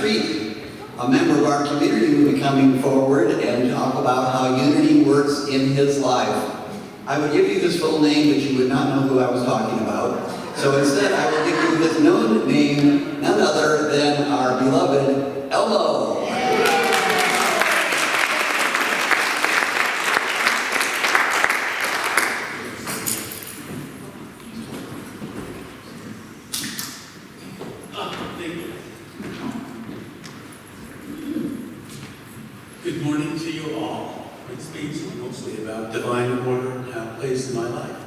treat. A member of our community will be coming forward and talk about how unity works in his life. I would give you his full name, but you would not know who I was talking about. So instead, I will give you his known name, none other than our beloved Elmo. Good morning to you all. It speaks mostly about divine order and how it plays in my life.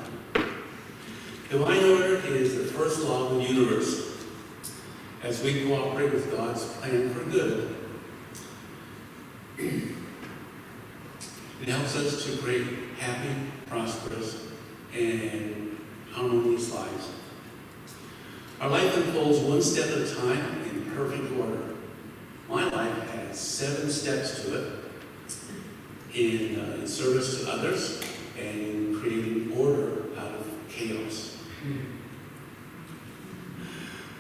Divine order is the first law of the universe. As we cooperate with God's plan for good, it helps us to create happy, prosperous, and harmonious lives. Our life unfolds one step at a time in perfect order. My life has 7 steps to it in service to others and in creating order out of chaos.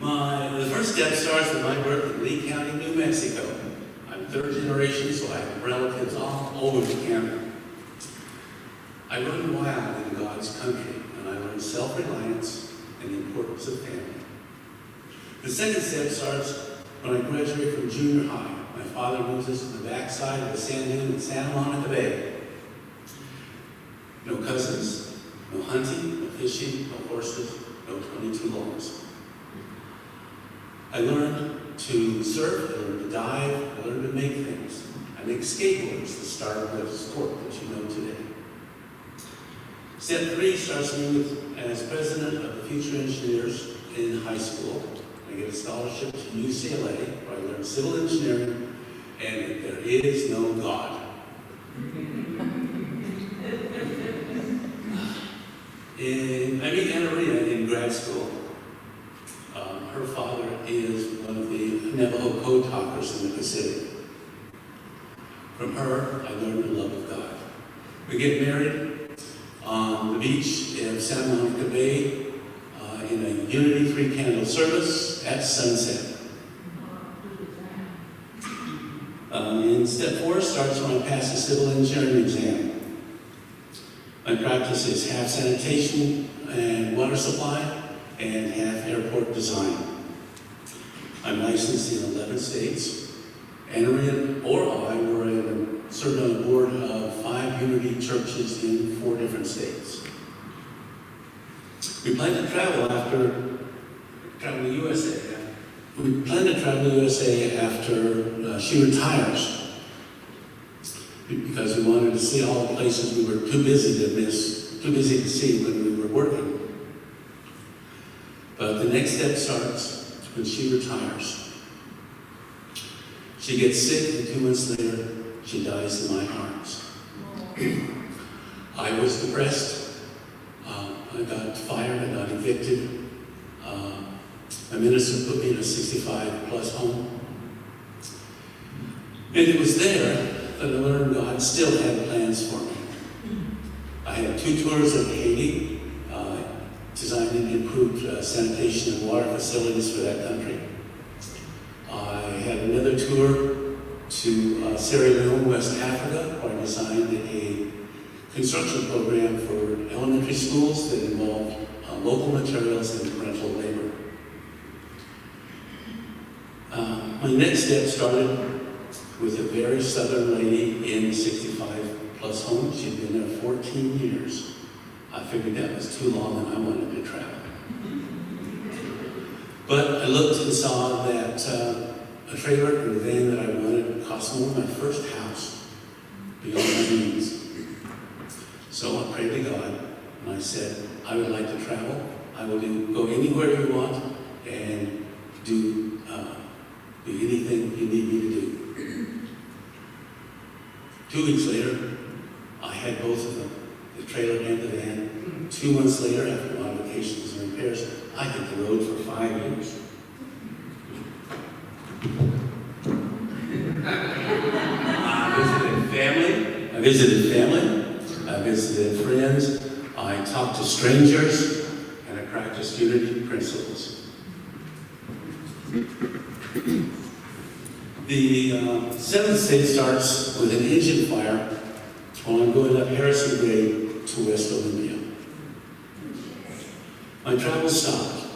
The first step starts with my birth in Lee County, New Mexico. I'm 3rd generation, so I have relatives all over the county. I run wild in God's country, and I learned self-reliance and the importance of family. The second step starts when I graduate from junior high. My father moves us to the backside of the sand dune in Santa Monica Bay. No cousins, no hunting, no fishing, no horses, no 22 logs. I learned to surf, I learned to dive, I learned to make things. I make skateboards, the start of the sport that you know today. Step 3 starts me as president of the Future Engineers in high school. I get a scholarship to UCLA, where I learned civil engineering, and that there is no God. I meet Anna Maria in grad school. Her father is one of the Navajo code talkers in the Pacific. From her, I learned the love of God. We get married on the beach of Santa Monica Bay in a Unity 3-candle service at sunset. And step 4 starts when I pass the civil engineering exam. My practice is half sanitation and water supply, and half airport design. I'm licensed in 11 states. Anna or I were served on the board of 5 Unity churches in 4 different states. We plan to travel the USA. We plan to travel the USA after she retires, because we wanted to see all the places we were too busy to see when we were working. But the next step starts when she retires. She gets sick, and 2 months later, she dies in my arms. I was depressed. I got fired, I got evicted. My minister put me in a 65-plus home. And it was there that I learned God still had plans for me. I had 2 tours of Haiti, designing improved sanitation and water facilities for that country. I had another tour to Sierra Leone, West Africa, where I designed a construction program for elementary schools that involved local materials and parental labor. My next step started with a very southern lady in the 65-plus home. She'd been there 14 years. I figured that was too long and I wanted to travel. But I looked and saw that a trailer and a van that I wanted cost more than my first house, beyond my means. So I prayed to God and I said, I would like to travel. I will go anywhere you want and do anything you need me to do. 2 weeks later, I had both of them, the trailer and the van. 2 months later, after modifications and repairs, I hit the road for 5 years. I visited family, I visited friends, I talked to strangers, and I practiced unity principles. The seventh state starts with an engine fire while I'm going up Harrison Grade to West Olympia. My travel stopped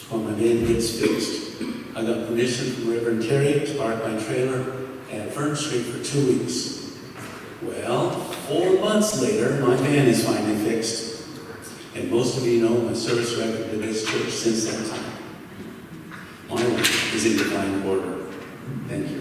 while my van gets fixed. I got permission from Reverend Terry to park my trailer at Fern Street for 2 weeks. Well, 4 months later, my van is finally fixed. And most of you know my service record to this church since that time. My life is in divine order. Thank you.